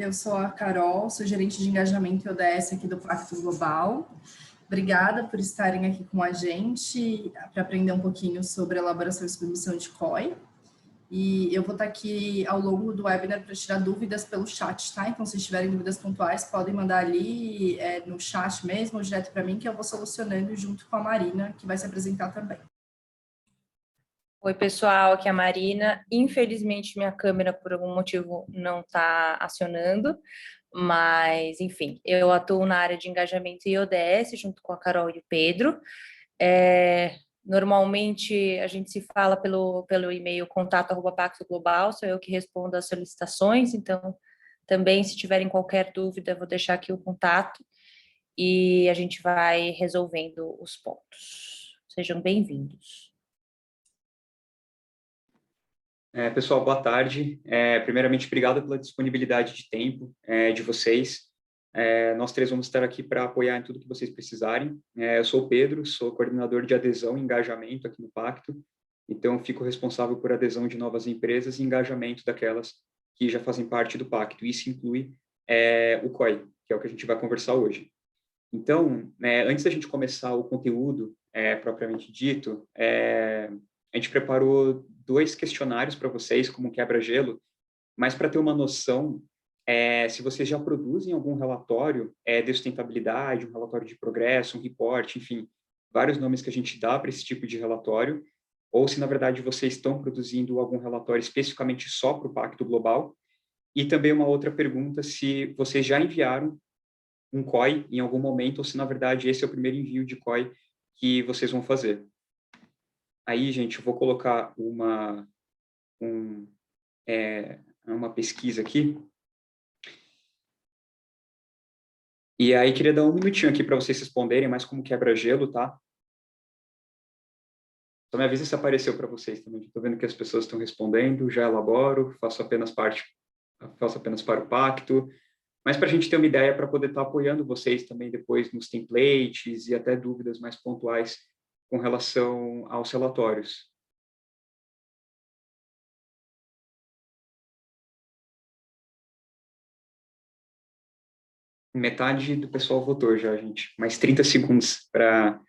eu sou a Carol, sou gerente de engajamento e ODS aqui do Pacto Global. Obrigada por estarem aqui com a gente para aprender um pouquinho sobre elaboração e submissão de COI. E eu vou estar aqui ao longo do webinar para tirar dúvidas pelo chat, tá? Então, se tiverem dúvidas pontuais, podem mandar ali no chat mesmo, ou direto para mim, que eu vou solucionando junto com a Marina, que vai se apresentar também. Oi, pessoal, aqui é a Marina. Infelizmente, minha câmera, por algum motivo, não está acionando, mas, enfim, eu atuo na área de engajamento e ODS, junto com a Carol e o Pedro. Normalmente, a gente se fala pelo e-mail contato@pacto global, sou eu que respondo às solicitações, então, também, se tiverem qualquer dúvida, vou deixar aqui o contato e a gente vai resolvendo os pontos. Sejam bem-vindos. Pessoal, boa tarde. Primeiramente, obrigado pela disponibilidade de tempo de vocês. Nós três vamos estar aqui para apoiar em tudo que vocês precisarem. Eu sou o Pedro, sou coordenador de adesão e engajamento aqui no Pacto, então fico responsável por adesão de novas empresas e engajamento daquelas que já fazem parte do Pacto. Isso inclui o COI, que é o que a gente vai conversar hoje. Então, antes da gente começar o conteúdo propriamente dito, a gente preparou 2 questionários para vocês, como quebra-gelo, mas para ter uma noção, se vocês já produzem algum relatório de sustentabilidade, um relatório de progresso, um report, enfim, vários nomes que a gente dá para esse tipo de relatório, ou se, na verdade, vocês estão produzindo algum relatório especificamente só para o Pacto Global. E também uma outra pergunta, se vocês já enviaram um COI em algum momento, ou se, na verdade, esse é o primeiro envio de COI que vocês vão fazer. Aí, gente, eu vou colocar uma pesquisa aqui. E aí, queria dar um minutinho aqui para vocês responderem, mais como quebra-gelo, tá? Só me avisa se apareceu para vocês também. Estou vendo que as pessoas estão respondendo, já elaboro, faço apenas para o Pacto. Mas para a gente ter uma ideia, para poder estar apoiando vocês também depois nos templates e até dúvidas mais pontuais com relação aos relatórios. Metade do pessoal votou já, gente. Mais 30 segundos para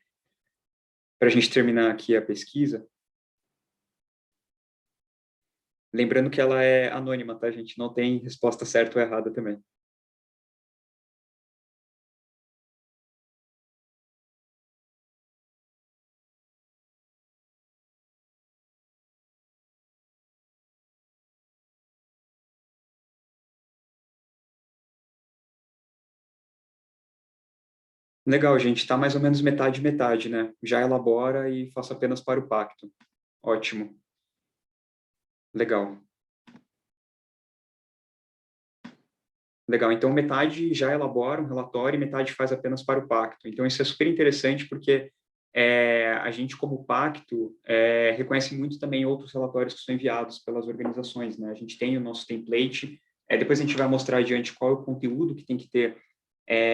a gente terminar aqui a pesquisa. Lembrando que ela é anônima, tá, gente? Não tem resposta certa ou errada também. Legal, gente. Está mais ou menos metade, né? Já elabora e faço apenas para o Pacto. Ótimo. Legal. Legal, então metade já elabora um relatório e metade faz apenas para o Pacto. Então isso é super interessante porque a gente, como Pacto, reconhece muito também outros relatórios que são enviados pelas organizações, né? A gente tem o nosso template, depois a gente vai mostrar adiante qual é o conteúdo que tem que ter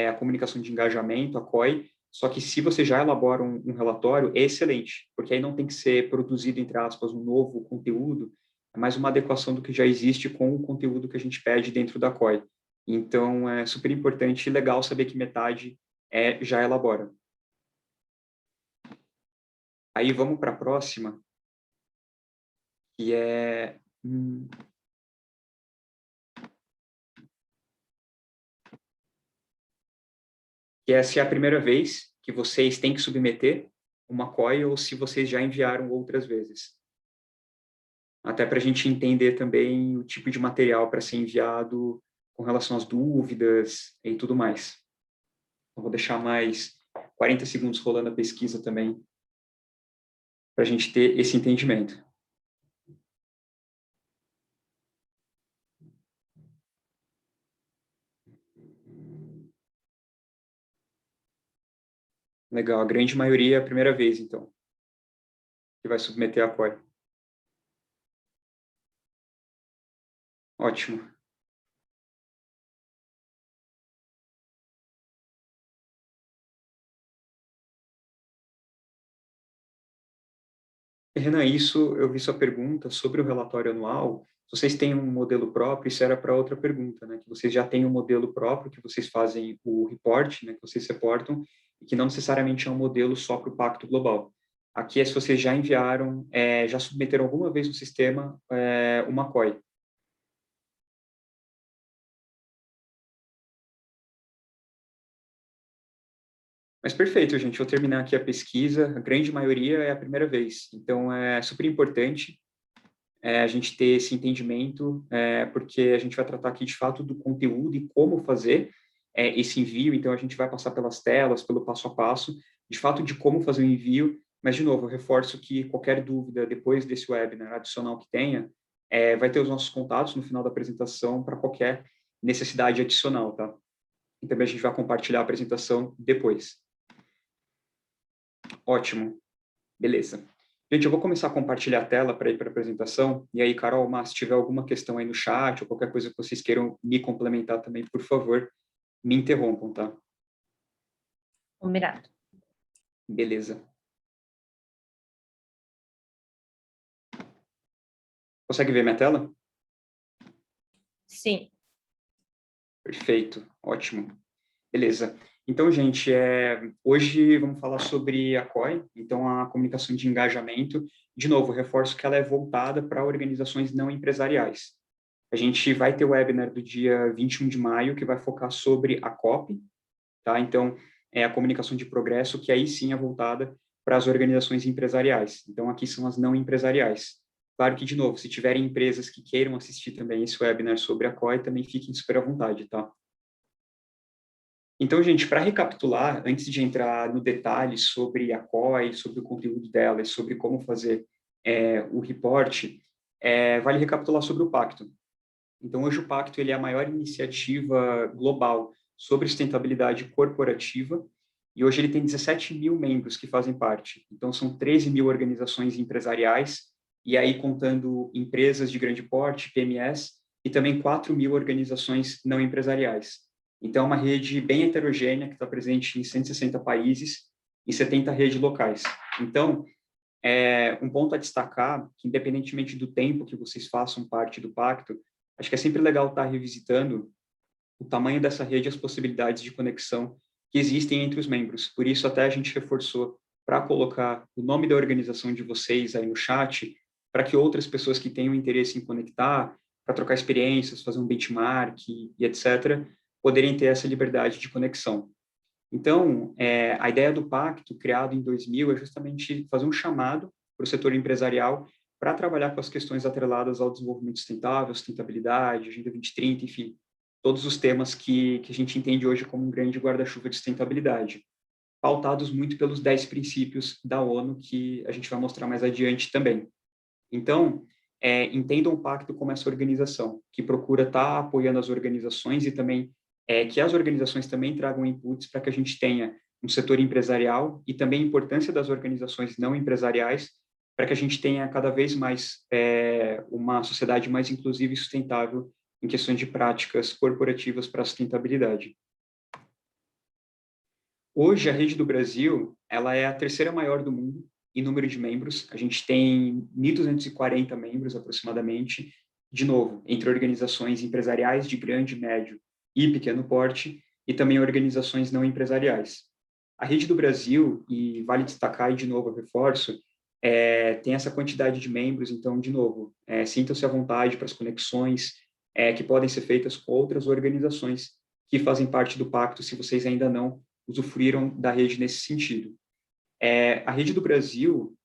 a comunicação de engajamento, a COI, só que se você já elabora um relatório, é excelente, porque aí não tem que ser produzido, entre aspas, um novo conteúdo, é mais uma adequação do que já existe com o conteúdo que a gente pede dentro da COI. Então, é super importante e legal saber que metade já elabora. Aí, vamos para a próxima, que é... que é se é a primeira vez que vocês têm que submeter uma COI ou se vocês já enviaram outras vezes. Até para a gente entender também o tipo de material para ser enviado com relação às dúvidas e tudo mais. Eu vou deixar mais 40 segundos rolando a pesquisa também, para a gente ter esse entendimento. Legal, a grande maioria é a primeira vez, então, que vai submeter a COI. Ótimo. Renan, eu vi sua pergunta sobre o relatório anual. Se vocês têm um modelo próprio, isso era para outra pergunta, né? Que vocês já têm um modelo próprio, que vocês fazem o report, né? Que vocês reportam, e que não necessariamente é um modelo só para o Pacto Global. Aqui é se vocês já enviaram, já submeteram alguma vez no sistema uma COI. Mas perfeito, gente. Vou terminar aqui a pesquisa. A grande maioria é a primeira vez. Então, é super importante a gente ter esse entendimento, porque a gente vai tratar aqui, de fato, do conteúdo e como fazer esse envio. Então, a gente vai passar pelas telas, pelo passo a passo, de fato, de como fazer o envio. Mas, de novo, eu reforço que qualquer dúvida depois desse webinar adicional que tenha, vai ter os nossos contatos no final da apresentação para qualquer necessidade adicional, tá? E também a gente vai compartilhar a apresentação depois. Ótimo. Beleza. Gente, eu vou começar a compartilhar a tela para ir para a apresentação. E aí, Carol, mas se tiver alguma questão aí no chat ou qualquer coisa que vocês queiram me complementar também, por favor, me interrompam, tá? Combinado. Beleza. Consegue ver minha tela? Sim. Perfeito. Ótimo. Beleza. Então, gente, hoje vamos falar sobre a COI, então a comunicação de engajamento. De novo, reforço que ela é voltada para organizações não empresariais. A gente vai ter o webinar do dia 21 de maio, que vai focar sobre a COP, tá? Então, é a comunicação de progresso, que aí sim é voltada para as organizações empresariais. Então, aqui são as não empresariais. Claro que, de novo, se tiverem empresas que queiram assistir também esse webinar sobre a COI, também fiquem super à vontade, tá? Então, gente, para recapitular, antes de entrar no detalhe sobre a COI, sobre o conteúdo dela e sobre como fazer o reporte, vale recapitular sobre o Pacto. Então, hoje o Pacto ele é a maior iniciativa global sobre sustentabilidade corporativa e hoje ele tem 17 mil membros que fazem parte. Então, são 13 mil organizações empresariais e aí contando empresas de grande porte, PMEs, e também 4 mil organizações não empresariais. Então, é uma rede bem heterogênea que está presente em 160 países e 70 redes locais. Então, um ponto a destacar, que independentemente do tempo que vocês façam parte do pacto, acho que é sempre legal estar revisitando o tamanho dessa rede e as possibilidades de conexão que existem entre os membros. Por isso, até a gente reforçou para colocar o nome da organização de vocês aí no chat, para que outras pessoas que tenham interesse em conectar, para trocar experiências, fazer um benchmark e etc., poderem ter essa liberdade de conexão. Então, a ideia do pacto, criado em 2000, é justamente fazer um chamado para o setor empresarial para trabalhar com as questões atreladas ao desenvolvimento sustentável, sustentabilidade, Agenda 2030, enfim, todos os temas que a gente entende hoje como um grande guarda-chuva de sustentabilidade, pautados muito pelos 10 princípios da ONU, que a gente vai mostrar mais adiante também. Então, entendam o pacto como essa organização, que procura estar apoiando as organizações e também que as organizações também tragam inputs para que a gente tenha um setor empresarial e também a importância das organizações não empresariais para que a gente tenha cada vez mais uma sociedade mais inclusiva e sustentável em questões de práticas corporativas para a sustentabilidade. Hoje, a Rede do Brasil, ela é a terceira maior do mundo em número de membros. A gente tem 1.240 membros, aproximadamente, de novo, entre organizações empresariais de grande, médio e pequeno porte, e também organizações não empresariais. A Rede do Brasil, e vale destacar, e de novo eu reforço, tem essa quantidade de membros, então, de novo, sintam-se à vontade para as conexões que podem ser feitas com outras organizações que fazem parte do pacto, se vocês ainda não usufruíram da rede nesse sentido. A Rede do Brasil,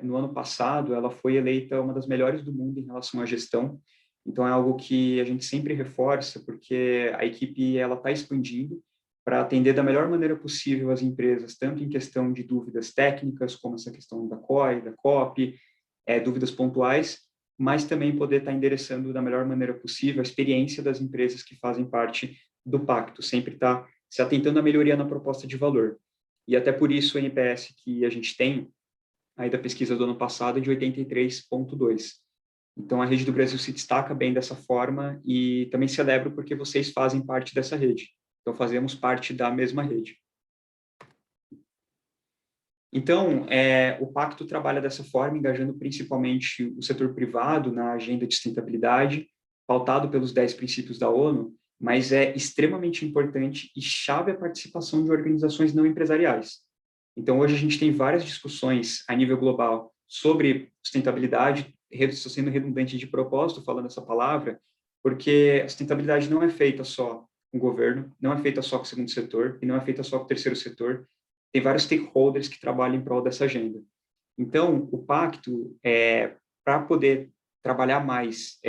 no ano passado, ela foi eleita uma das melhores do mundo em relação à gestão. Então, é algo que a gente sempre reforça, porque a equipe ela está expandindo para atender da melhor maneira possível as empresas, tanto em questão de dúvidas técnicas, como essa questão da COI, da COP, dúvidas pontuais, mas também poder estar endereçando da melhor maneira possível a experiência das empresas que fazem parte do pacto, sempre está se atentando à melhoria na proposta de valor. E até por isso o NPS que a gente tem, aí da pesquisa do ano passado, é de 83,2. Então, a Rede do Brasil se destaca bem dessa forma e também celebro porque vocês fazem parte dessa rede. Então, fazemos parte da mesma rede. Então, o Pacto trabalha dessa forma, engajando principalmente o setor privado na agenda de sustentabilidade, pautado pelos 10 princípios da ONU, mas é extremamente importante e chave a participação de organizações não empresariais. Então, hoje a gente tem várias discussões a nível global sobre sustentabilidade. Estou sendo redundante de propósito falando essa palavra, porque a sustentabilidade não é feita só com o governo, não é feita só com o segundo setor e não é feita só com o terceiro setor. Tem vários stakeholders que trabalham em prol dessa agenda. Então, o pacto, para poder trabalhar mais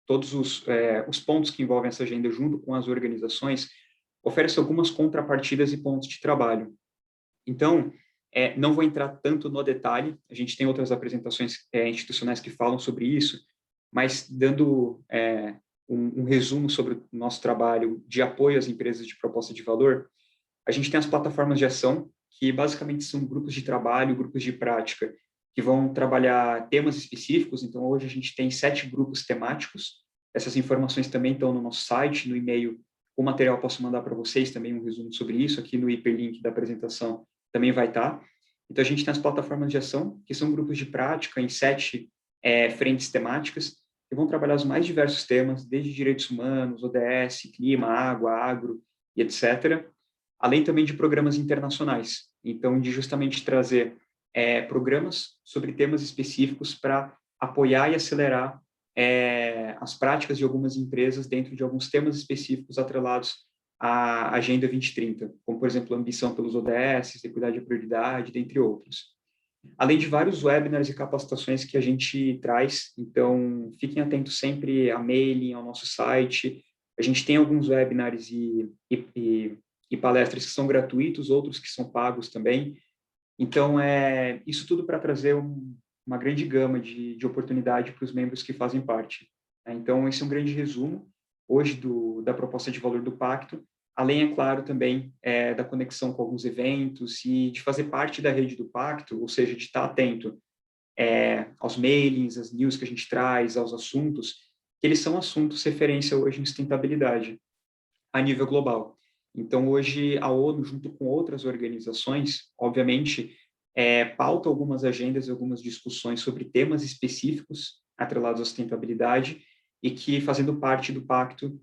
todos os pontos que envolvem essa agenda junto com as organizações, oferece algumas contrapartidas e pontos de trabalho. Então, não vou entrar tanto no detalhe, a gente tem outras apresentações institucionais que falam sobre isso, mas dando um resumo sobre o nosso trabalho de apoio às empresas de proposta de valor, a gente tem as plataformas de ação, que basicamente são grupos de trabalho, grupos de prática, que vão trabalhar temas específicos. Então, hoje a gente tem 7 grupos temáticos. Essas informações também estão no nosso site, no e-mail. O material eu posso mandar para vocês também um resumo sobre isso. Aqui no hiperlink da apresentação também vai estar. Então, a gente tem as plataformas de ação, que são grupos de prática em 7 frentes temáticas, que vão trabalhar os mais diversos temas, desde direitos humanos, ODS, clima, água, agro e etc., além também de programas internacionais. Então, de justamente trazer programas sobre temas específicos para apoiar e acelerar as práticas de algumas empresas dentro de alguns temas específicos atrelados à Agenda 2030, como, por exemplo, a ambição pelos ODS, equidade e prioridade, dentre outros. Além de vários webinars e capacitações que a gente traz, então fiquem atentos sempre a mailing, ao nosso site. A gente tem alguns webinars e palestras que são gratuitos, outros que são pagos também. Então, isso tudo para trazer uma grande gama de oportunidade para os membros que fazem parte. Então, esse é um grande resumo hoje da proposta de valor do Pacto, além, é claro, também da conexão com alguns eventos e de fazer parte da rede do Pacto, ou seja, de estar atento aos mailings, às news que a gente traz, aos assuntos, que eles são assuntos referência hoje em sustentabilidade a nível global. Então, hoje, a ONU, junto com outras organizações, obviamente, pauta algumas agendas e algumas discussões sobre temas específicos atrelados à sustentabilidade e que, fazendo parte do pacto,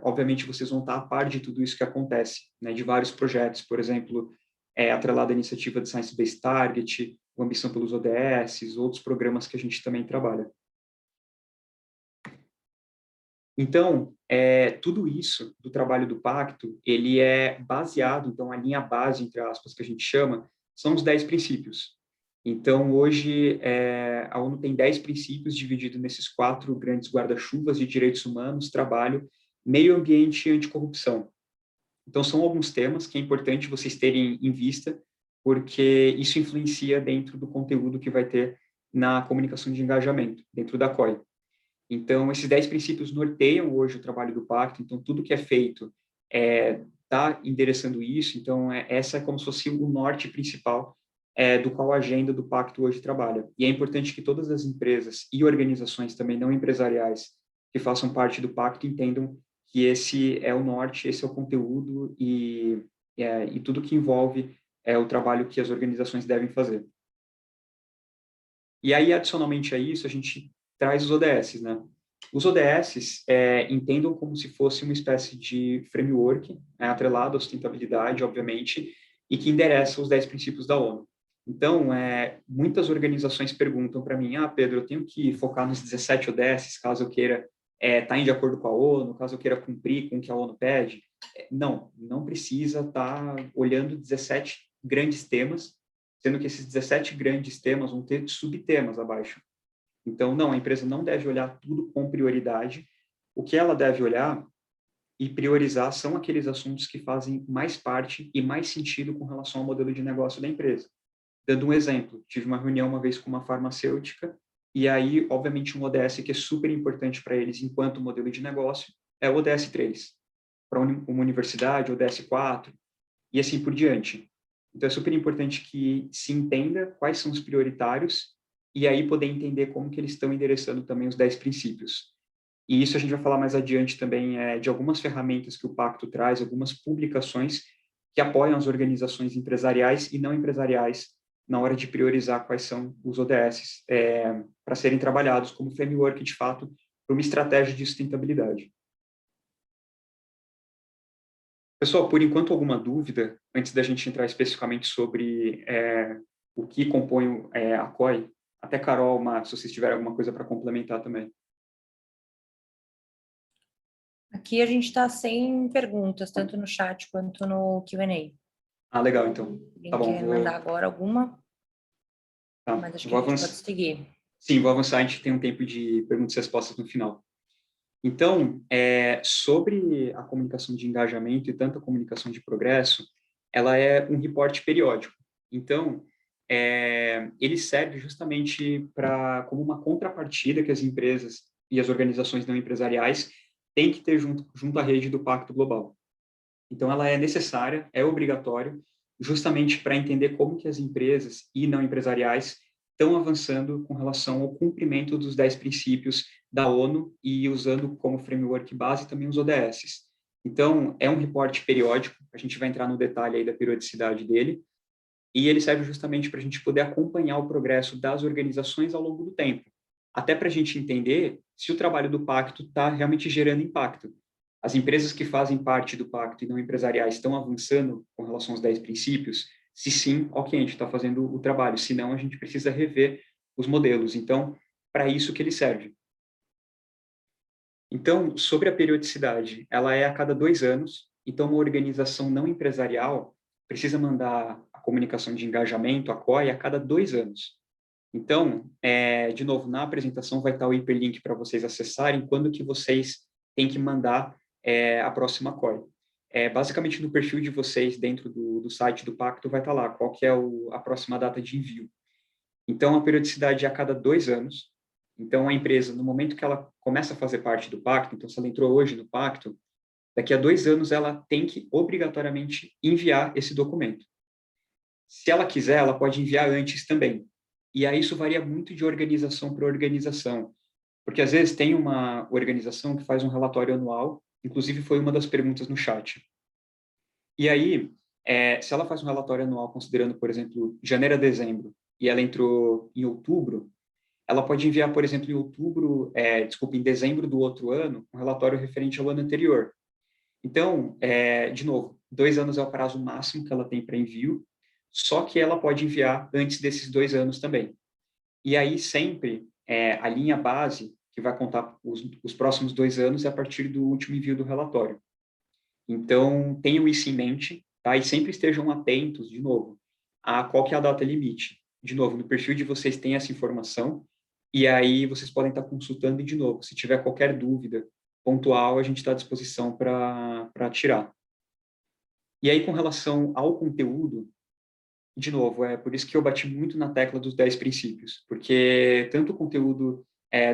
obviamente, vocês vão estar a par de tudo isso que acontece, né, de vários projetos, por exemplo, atrelado à iniciativa de Science Based Target, a ambição pelos ODS, outros programas que a gente também trabalha. Então, tudo isso do trabalho do pacto, ele é baseado, então a linha base, entre aspas, que a gente chama, são os 10 princípios. Então, hoje, a ONU tem 10 princípios divididos nesses 4 grandes guarda-chuvas de direitos humanos, trabalho, meio ambiente e anticorrupção. Então, são alguns temas que é importante vocês terem em vista, porque isso influencia dentro do conteúdo que vai ter na comunicação de engajamento, dentro da COI. Então, esses 10 princípios norteiam hoje o trabalho do pacto, então tudo que é feito está endereçando isso, então essa é como se fosse o norte principal do qual a agenda do pacto hoje trabalha. E é importante que todas as empresas e organizações também não empresariais que façam parte do pacto entendam que esse é o norte, esse é o conteúdo e tudo que envolve o trabalho que as organizações devem fazer. E aí, adicionalmente a isso, a gente traz os ODS, né? Os ODS entendam como se fosse uma espécie de framework, atrelado à sustentabilidade, obviamente, e que endereça os 10 princípios da ONU. Então, muitas organizações perguntam para mim, Pedro, eu tenho que focar nos 17 ODS, caso eu queira estar de acordo com a ONU, caso eu queira cumprir com o que a ONU pede. Não precisa estar olhando 17 grandes temas, sendo que esses 17 grandes temas vão ter subtemas abaixo. Então, não, a empresa não deve olhar tudo com prioridade. O que ela deve olhar e priorizar são aqueles assuntos que fazem mais parte e mais sentido com relação ao modelo de negócio da empresa. Dando um exemplo, tive uma reunião uma vez com uma farmacêutica e aí, obviamente, um ODS que é super importante para eles enquanto modelo de negócio é o ODS 3. Para uma universidade, o ODS 4 e assim por diante. Então, é super importante que se entenda quais são os prioritários e aí poder entender como que eles estão endereçando também os 10 princípios. E isso a gente vai falar mais adiante também de algumas ferramentas que o Pacto traz, algumas publicações que apoiam as organizações empresariais e não empresariais na hora de priorizar quais são os ODS para serem trabalhados como framework, de fato, para uma estratégia de sustentabilidade. Pessoal, por enquanto, alguma dúvida, antes da gente entrar especificamente sobre o que compõe a COI? Até Carol, Matos, se vocês tiverem alguma coisa para complementar também. Aqui a gente está sem perguntas, tanto no chat quanto no Q&A. Ah, legal, então. Quem Tá bom, quer mandar agora alguma? Tá, Mas acho que a gente pode seguir. Sim, vou avançar, a gente tem um tempo de perguntas e respostas no final. Então, sobre a comunicação de engajamento e tanto a comunicação de progresso, ela é um reporte periódico. Então, ele serve justamente como uma contrapartida que as empresas e as organizações não empresariais têm que ter junto à rede do Pacto Global. Então, ela é necessária, é obrigatório, justamente para entender como que as empresas e não empresariais estão avançando com relação ao cumprimento dos 10 princípios da ONU e usando como framework base também os ODS. Então, é um reporte periódico, a gente vai entrar no detalhe aí da periodicidade dele, e ele serve justamente para a gente poder acompanhar o progresso das organizações ao longo do tempo, até para a gente entender se o trabalho do pacto está realmente gerando impacto. As empresas que fazem parte do pacto e não empresariais estão avançando com relação aos 10 princípios? Se sim, ok, a gente está fazendo o trabalho, se não, a gente precisa rever os modelos. Então, para isso que ele serve. Então, sobre a periodicidade, ela é a cada 2 anos, então uma organização não empresarial precisa mandar a comunicação de engajamento, a COI, a cada 2 anos. Então, de novo, na apresentação vai estar o hiperlink para vocês acessarem quando que vocês têm que mandar a próxima COI. Basicamente, no perfil de vocês, dentro do site do Pacto, vai estar lá qual que é a próxima data de envio. Então, a periodicidade é a cada 2 anos. Então, a empresa, no momento que ela começa a fazer parte do Pacto, então, se ela entrou hoje no Pacto, daqui a 2 anos ela tem que, obrigatoriamente, enviar esse documento. Se ela quiser, ela pode enviar antes também. E aí isso varia muito de organização para organização. Porque, às vezes, tem uma organização que faz um relatório anual, inclusive foi uma das perguntas no chat. E aí, se ela faz um relatório anual considerando, por exemplo, janeiro a dezembro, e ela entrou em outubro, ela pode enviar, por exemplo, em dezembro do outro ano, um relatório referente ao ano anterior. Então, de novo, 2 anos é o prazo máximo que ela tem para envio, só que ela pode enviar antes desses 2 anos também. E aí, sempre, a linha base, que vai contar os próximos 2 anos, é a partir do último envio do relatório. Então, tenham isso em mente, tá? E sempre estejam atentos, de novo, a qual que é a data limite. De novo, no perfil de vocês tem essa informação, e aí vocês podem estar consultando, e de novo, se tiver qualquer dúvida pontual, a gente está à disposição para tirar. E aí, com relação ao conteúdo, de novo, é por isso que eu bati muito na tecla dos 10 princípios, porque tanto o conteúdo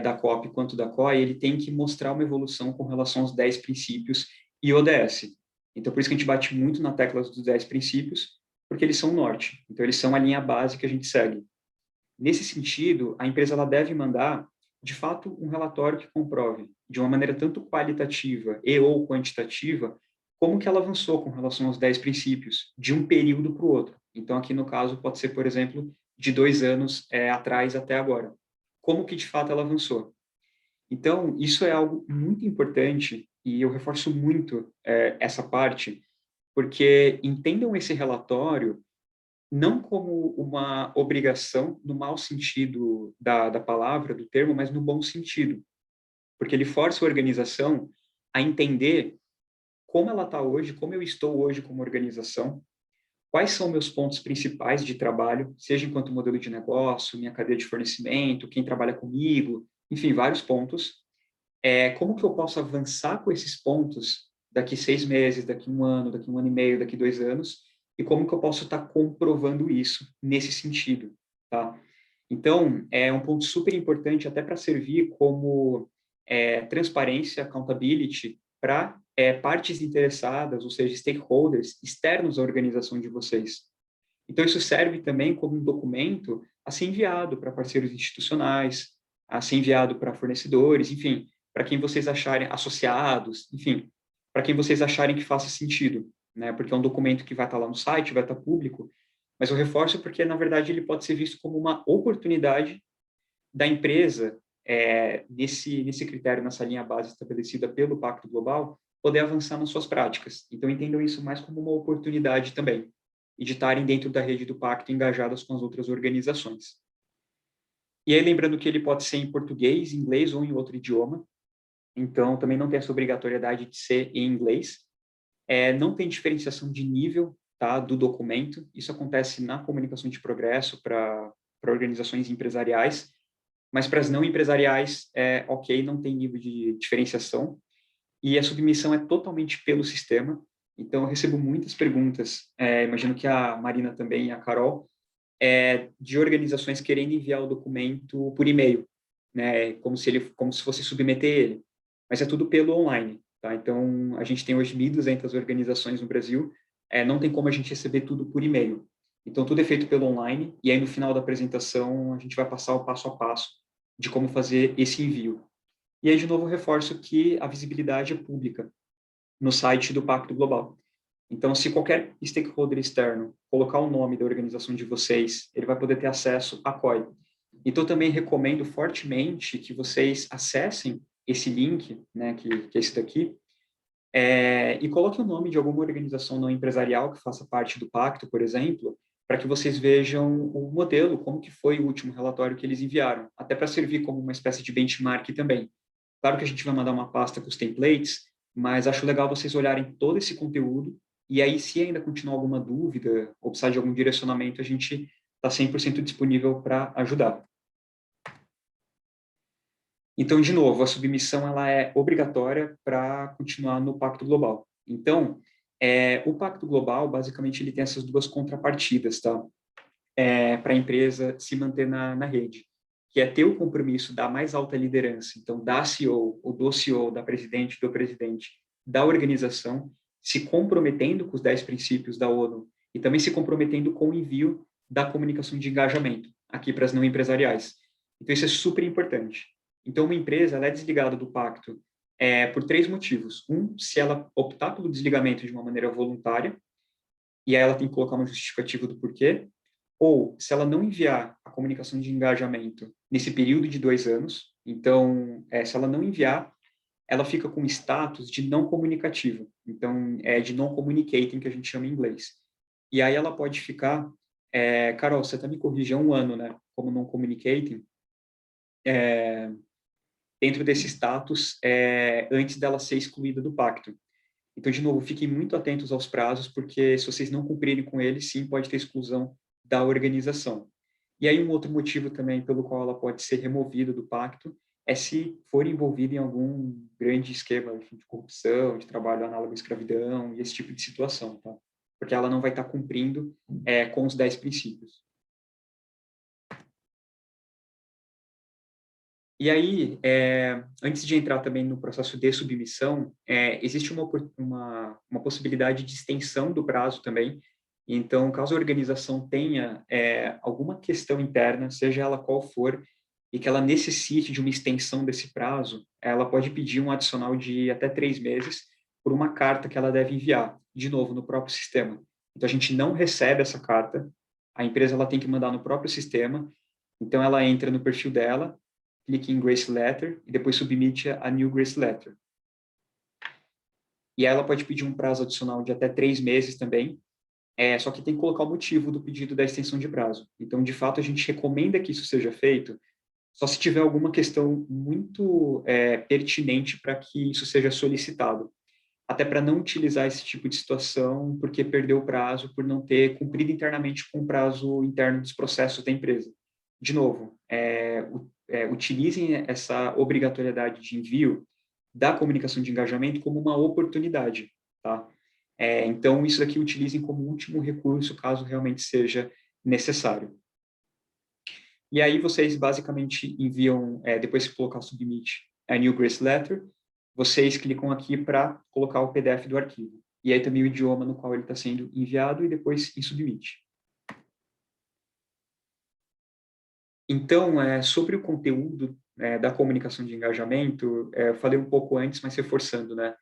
da COP quanto da COI, ele tem que mostrar uma evolução com relação aos 10 princípios e ODS. Então, por isso que a gente bate muito na tecla dos 10 princípios, porque eles são o norte. Então, eles são a linha base que a gente segue. Nesse sentido, a empresa ela deve mandar, de fato, um relatório que comprove, de uma maneira tanto qualitativa e ou quantitativa, como que ela avançou com relação aos 10 princípios, de um período para o outro. Então, aqui no caso, pode ser, por exemplo, de 2 anos atrás até agora. Como que, de fato, ela avançou. Então, isso é algo muito importante, e eu reforço muito essa parte, porque entendam esse relatório não como uma obrigação, no mau sentido da palavra, do termo, mas no bom sentido. Porque ele força a organização a entender como ela está hoje, como eu estou hoje como organização, quais são meus pontos principais de trabalho, seja enquanto modelo de negócio, minha cadeia de fornecimento, quem trabalha comigo, enfim, vários pontos. Como que eu posso avançar com esses pontos daqui 6 meses, daqui 1 ano, daqui 1 ano e meio, daqui 2 anos, e como que eu posso estar comprovando isso nesse sentido, tá? Então, é um ponto super importante até para servir como transparência, accountability para partes interessadas, ou seja, stakeholders externos à organização de vocês. Então, isso serve também como um documento a ser enviado para parceiros institucionais, a ser enviado para fornecedores, enfim, para quem vocês acharem associados, enfim, para quem vocês acharem que faça sentido. né? Porque é um documento que vai estar lá no site, vai estar público, mas eu reforço porque, na verdade, ele pode ser visto como uma oportunidade da empresa, nesse critério, nessa linha base estabelecida pelo Pacto Global, poder avançar nas suas práticas. Então, entendam isso mais como uma oportunidade também, e de estarem dentro da rede do Pacto engajadas com as outras organizações. E aí, lembrando que ele pode ser em português, inglês ou em outro idioma, então também não tem essa obrigatoriedade de ser em inglês. Não tem diferenciação de nível, tá, do documento, isso acontece na comunicação de progresso para organizações empresariais, mas para as não empresariais, ok, não tem nível de diferenciação, e a submissão é totalmente pelo sistema, então eu recebo muitas perguntas, imagino que a Marina também e a Carol, de organizações querendo enviar o documento por e-mail, né, como se fosse submeter ele, mas é tudo pelo online, tá? Então, a gente tem hoje 1.200 organizações no Brasil, não tem como a gente receber tudo por e-mail. Então, tudo é feito pelo online, e aí no final da apresentação a gente vai passar o passo a passo de como fazer esse envio. E aí, de novo, eu reforço que a visibilidade é pública no site do Pacto Global. Então, se qualquer stakeholder externo colocar o nome da organização de vocês, ele vai poder ter acesso à COI. Então, também recomendo fortemente que vocês acessem esse link, né, que é esse daqui, e coloquem o nome de alguma organização não empresarial que faça parte do pacto, por exemplo, para que vocês vejam o modelo, como que foi o último relatório que eles enviaram, até para servir como uma espécie de benchmark também. Claro que a gente vai mandar uma pasta com os templates, mas acho legal vocês olharem todo esse conteúdo e aí, se ainda continuar alguma dúvida ou precisar de algum direcionamento, a gente está 100% disponível para ajudar. Então, de novo, a submissão ela é obrigatória para continuar no Pacto Global. Então, o Pacto Global, basicamente, ele tem essas duas contrapartidas, tá? Para a empresa se manter na rede, que é ter o compromisso da mais alta liderança, então da CEO, ou do CEO, da presidente, do presidente, da organização, se comprometendo com os 10 princípios da ONU e também se comprometendo com o envio da comunicação de engajamento aqui para as não empresariais. Então, isso é super importante. Então, uma empresa ela é desligada do pacto por 3 motivos. Um, se ela optar pelo desligamento de uma maneira voluntária, e aí ela tem que colocar uma justificativa do porquê, ou se ela não enviar a comunicação de engajamento nesse período de 2 anos, então, se ela não enviar, ela fica com status de não comunicativa, então, é de non-communicating, que a gente chama em inglês. E aí ela pode ficar, Carol, você está me corrigindo, 1 ano, né, como non-communicating, dentro desse status, antes dela ser excluída do pacto. Então, de novo, fiquem muito atentos aos prazos, porque se vocês não cumprirem com eles, sim, pode ter exclusão da organização. E aí, um outro motivo também pelo qual ela pode ser removida do pacto é se for envolvida em algum grande esquema, enfim, de corrupção, de trabalho análogo à escravidão e esse tipo de situação, tá? Porque ela não vai estar cumprindo com os 10 princípios. E aí, antes de entrar também no processo de submissão, existe uma possibilidade de extensão do prazo também. Então, caso a organização tenha alguma questão interna, seja ela qual for, e que ela necessite de uma extensão desse prazo, ela pode pedir um adicional de até 3 meses por uma carta que ela deve enviar, de novo, no próprio sistema. Então, a gente não recebe essa carta, a empresa ela tem que mandar no próprio sistema, então ela entra no perfil dela, clique em Grace Letter e depois submite a New Grace Letter. E aí ela pode pedir um prazo adicional de até 3 meses também, só que tem que colocar o motivo do pedido da extensão de prazo. Então, de fato, a gente recomenda que isso seja feito só se tiver alguma questão muito pertinente para que isso seja solicitado. Até para não utilizar esse tipo de situação porque perdeu o prazo, por não ter cumprido internamente com o prazo interno dos processos da empresa. De novo, utilizem essa obrigatoriedade de envio da comunicação de engajamento como uma oportunidade, tá? Então, isso aqui utilizem como último recurso, caso realmente seja necessário. E aí vocês basicamente enviam, depois que colocar o submit a New Grace Letter, vocês clicam aqui para colocar o PDF do arquivo. E aí também o idioma no qual ele está sendo enviado e depois em submit. Então, sobre o conteúdo da comunicação de engajamento, eu falei um pouco antes, mas reforçando, né?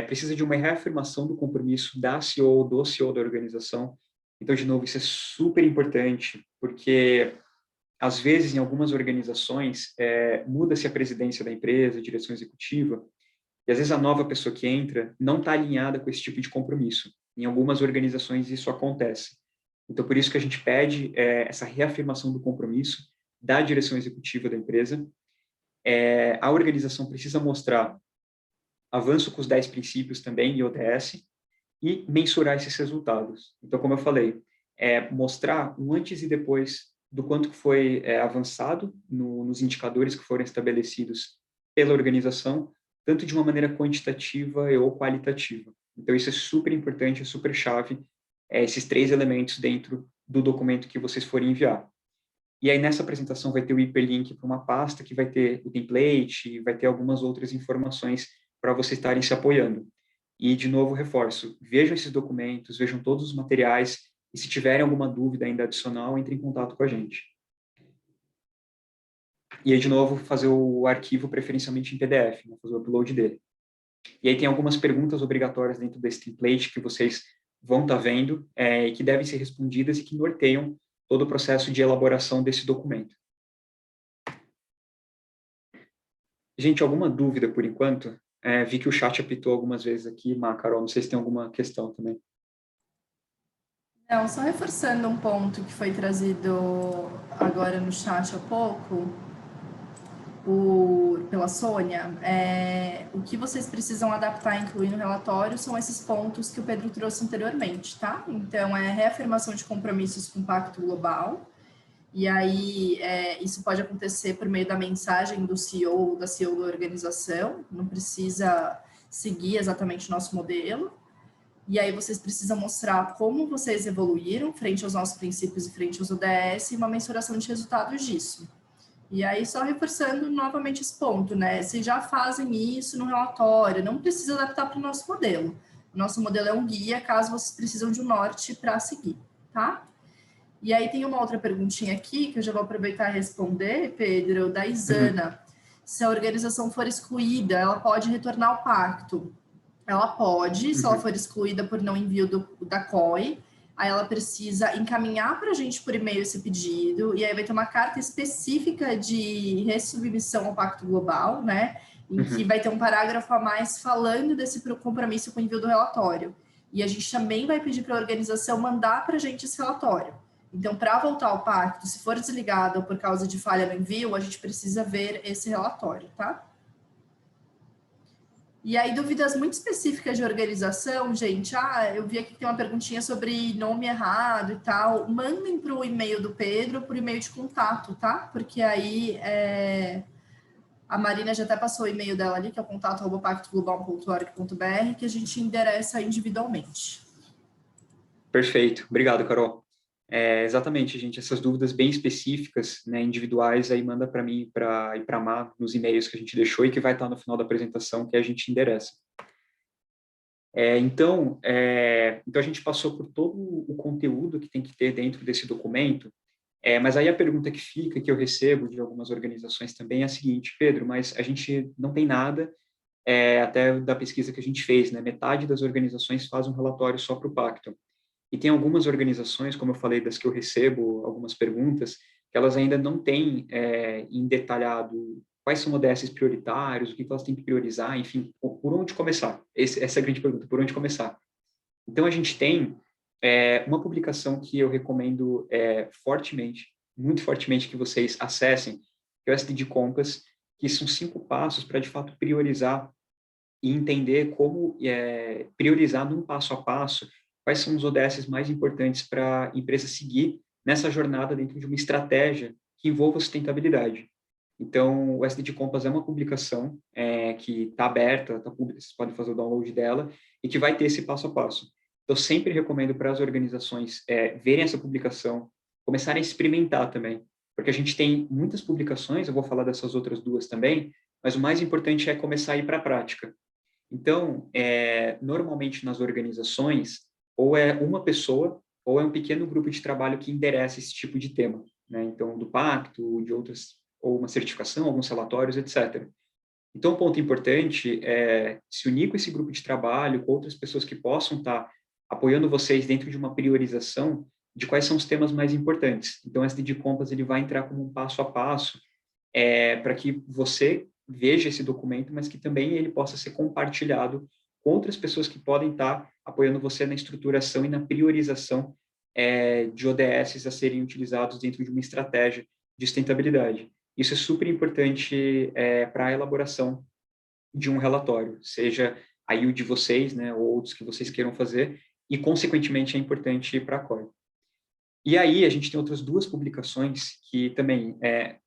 precisa de uma reafirmação do compromisso da CEO, do CEO da organização. Então, de novo, isso é super importante, porque às vezes, em algumas organizações, muda-se a presidência da empresa, a direção executiva, e às vezes a nova pessoa que entra não está alinhada com esse tipo de compromisso. Em algumas organizações isso acontece. Então, por isso que a gente pede essa reafirmação do compromisso da direção executiva da empresa. A organização precisa mostrar avanço com os 10 princípios também em ODS e mensurar esses resultados. Então, como eu falei, mostrar um antes e depois do quanto que foi avançado nos indicadores que foram estabelecidos pela organização, tanto de uma maneira quantitativa ou qualitativa. Então, isso é super importante, é super chave, esses 3 elementos dentro do documento que vocês forem enviar. E aí, nessa apresentação, vai ter o hiperlink para uma pasta que vai ter o template, vai ter algumas outras informações para vocês estarem se apoiando. E, de novo, reforço, vejam esses documentos, vejam todos os materiais, e se tiverem alguma dúvida ainda adicional, entre em contato com a gente. E aí, de novo, fazer o arquivo preferencialmente em PDF, né, fazer o upload dele. E aí tem algumas perguntas obrigatórias dentro desse template que vocês vão estar vendo, e que devem ser respondidas e que norteiam todo o processo de elaboração desse documento. Gente, alguma dúvida por enquanto? Vi que o chat apitou algumas vezes aqui, Carol, não sei se tem alguma questão também. Não, só reforçando um ponto que foi trazido agora no chat há pouco, pela Sônia, o que vocês precisam adaptar e incluir no relatório são esses pontos que o Pedro trouxe anteriormente, tá? Então, reafirmação de compromissos com o Pacto Global, e aí isso pode acontecer por meio da mensagem do CEO ou da CEO da organização, não precisa seguir exatamente o nosso modelo. E aí vocês precisam mostrar como vocês evoluíram frente aos nossos princípios e frente aos ODS e uma mensuração de resultados disso. E aí, só reforçando novamente esse ponto, né? Vocês já fazem isso no relatório, não precisa adaptar para o nosso modelo. O nosso modelo é um guia, caso vocês precisam de um norte para seguir, tá? E aí tem uma outra perguntinha aqui, que eu já vou aproveitar e responder, Pedro, da Isana. Se a organização for excluída, ela pode retornar ao pacto? Ela pode, se ela for excluída por não envio da COI, aí ela precisa encaminhar para a gente por e-mail esse pedido, e aí vai ter uma carta específica de ressubmissão ao Pacto Global, né? Em que vai ter um parágrafo a mais falando desse compromisso com o envio do relatório. E a gente também vai pedir para a organização mandar para a gente esse relatório. Então, para voltar ao pacto, se for desligado ou por causa de falha no envio, a gente precisa ver esse relatório, tá? E aí, dúvidas muito específicas de organização, gente. Eu vi aqui que tem uma perguntinha sobre nome errado e tal. Mandem para o e-mail do Pedro, para o e-mail de contato, tá? Porque aí a Marina já até passou o e-mail dela ali, que é o contato@pactoglobal.org.br, que a gente endereça individualmente. Perfeito. Obrigado, Carol. Exatamente, gente, essas dúvidas bem específicas, né, individuais, aí manda para mim e para a Má nos e-mails que a gente deixou e que vai estar no final da apresentação que a gente endereça. Então a gente passou por todo o conteúdo que tem que ter dentro desse documento, mas aí a pergunta que fica, que eu recebo de algumas organizações também é a seguinte: Pedro, mas a gente não tem nada, até da pesquisa que a gente fez, né, metade das organizações faz um relatório só para o pacto. E tem algumas organizações, como eu falei, das que eu recebo algumas perguntas, que elas ainda não têm em detalhado quais são ODS prioritários, o que elas têm que priorizar, enfim, por onde começar? Essa é a grande pergunta, por onde começar? Então, a gente tem uma publicação que eu recomendo fortemente, muito fortemente, que vocês acessem, que é o SDG Compass, que são 5 passos para, de fato, priorizar e entender como priorizar num passo a passo quais são os ODS mais importantes para a empresa seguir nessa jornada dentro de uma estratégia que envolva sustentabilidade. Então, o SDG Compass é uma publicação que está aberta, está pública, vocês podem fazer o download dela, e que vai ter esse passo a passo. Eu sempre recomendo para as organizações verem essa publicação, começarem a experimentar também, porque a gente tem muitas publicações, eu vou falar dessas outras 2 também, mas o mais importante é começar a ir para a prática. Então, normalmente nas organizações, ou é uma pessoa, ou é um pequeno grupo de trabalho que endereça esse tipo de tema, né? Então, do pacto, de outras, ou uma certificação, alguns relatórios, etc. Então, um ponto importante é se unir com esse grupo de trabalho, com outras pessoas que possam estar apoiando vocês dentro de uma priorização de quais são os temas mais importantes. Então, esse de Compass ele vai entrar como um passo a passo para que você veja esse documento, mas que também ele possa ser compartilhado com outras pessoas que podem estar apoiando você na estruturação e na priorização de ODS a serem utilizados dentro de uma estratégia de sustentabilidade. Isso é super importante para a elaboração de um relatório, seja aí o de vocês, né, ou outros que vocês queiram fazer, e, consequentemente, é importante para a COI. E aí, a gente tem outras 2 publicações que também,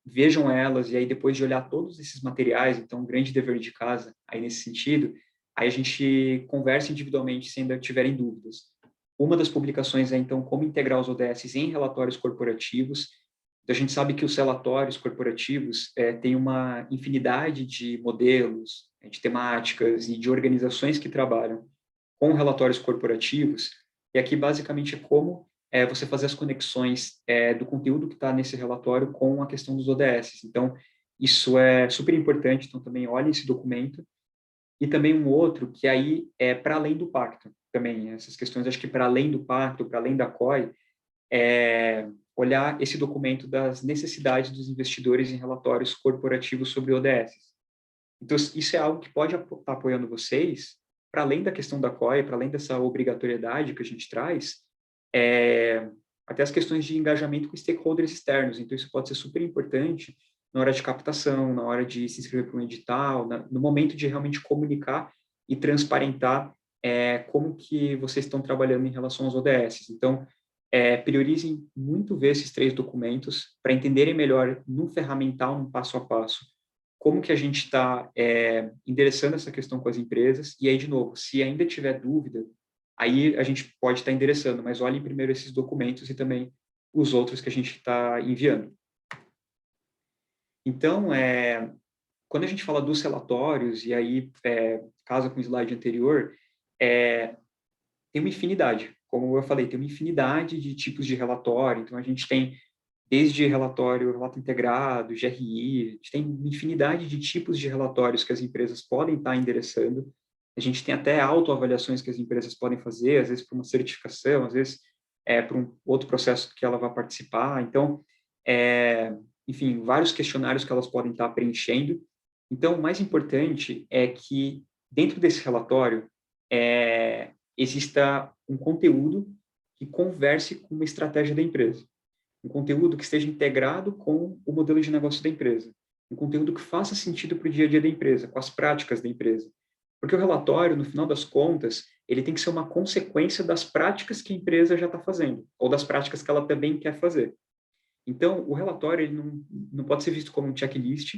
vejam elas, e aí depois de olhar todos esses materiais, então, um grande dever de casa aí nesse sentido, aí a gente conversa individualmente se ainda tiverem dúvidas. Uma das publicações é, então, como integrar os ODS em relatórios corporativos. Então, a gente sabe que os relatórios corporativos têm uma infinidade de modelos, de temáticas e de organizações que trabalham com relatórios corporativos, e aqui, basicamente, é como você fazer as conexões do conteúdo que está nesse relatório com a questão dos ODS. Então, isso é super importante, então também olhem esse documento. E também um outro que aí é para além do pacto, também, essas questões, acho que para além do pacto, para além da COI, olhar esse documento das necessidades dos investidores em relatórios corporativos sobre ODS. Então, isso é algo que pode estar apoiando vocês, para além da questão da COI, para além dessa obrigatoriedade que a gente traz, até as questões de engajamento com stakeholders externos. Então, isso pode ser super importante na hora de captação, na hora de se inscrever para um edital, no momento de realmente comunicar e transparentar como que vocês estão trabalhando em relação aos ODS. Então, priorizem muito ver esses 3 documentos para entenderem melhor, num ferramental, num passo a passo, como que a gente está endereçando essa questão com as empresas. E aí, de novo, se ainda tiver dúvida, aí a gente pode estar endereçando, mas olhem primeiro esses documentos e também os outros que a gente está enviando. Então, quando a gente fala dos relatórios, e aí casa com o slide anterior, tem uma infinidade. Como eu falei, tem uma infinidade de tipos de relatório. Então, a gente tem desde relato integrado, GRI, a gente tem uma infinidade de tipos de relatórios que as empresas podem estar endereçando. A gente tem até autoavaliações que as empresas podem fazer, às vezes para uma certificação, às vezes para um outro processo que ela vai participar. Então, enfim, vários questionários que elas podem estar preenchendo. Então, o mais importante é que, dentro desse relatório, exista um conteúdo que converse com uma estratégia da empresa. Um conteúdo que esteja integrado com o modelo de negócio da empresa. Um conteúdo que faça sentido para o dia a dia da empresa, com as práticas da empresa. Porque o relatório, no final das contas, ele tem que ser uma consequência das práticas que a empresa já está fazendo, ou das práticas que ela também quer fazer. Então, o relatório ele não pode ser visto como um checklist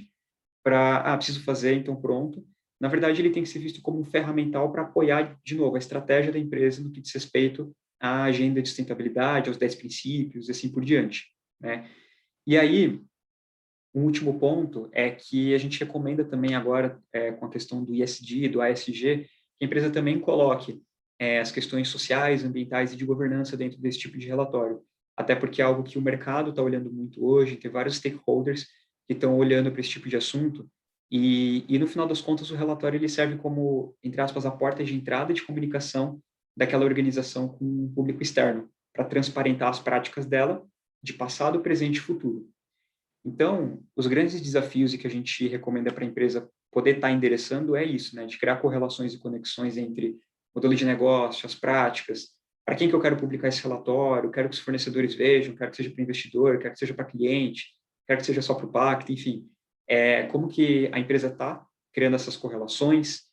para, preciso fazer, então pronto. Na verdade, ele tem que ser visto como um ferramental para apoiar, de novo, a estratégia da empresa no que diz respeito à agenda de sustentabilidade, aos 10 princípios, e assim por diante, né? E aí, um último ponto é que a gente recomenda também agora, com a questão do ISD, do ASG, que a empresa também coloque as questões sociais, ambientais e de governança dentro desse tipo de relatório. Até porque é algo que o mercado está olhando muito hoje, tem vários stakeholders que estão olhando para esse tipo de assunto, e no final das contas o relatório ele serve como, entre aspas, a porta de entrada de comunicação daquela organização com o público externo, para transparentar as práticas dela de passado, presente e futuro. Então, os grandes desafios e que a gente recomenda para a empresa poder estar endereçando é isso, né, de criar correlações e conexões entre modelo de negócio, as práticas, para quem que eu quero publicar esse relatório, quero que os fornecedores vejam, quero que seja para investidor, quero que seja para cliente, quero que seja só para o pacto, enfim. Como que a empresa está criando essas correlações,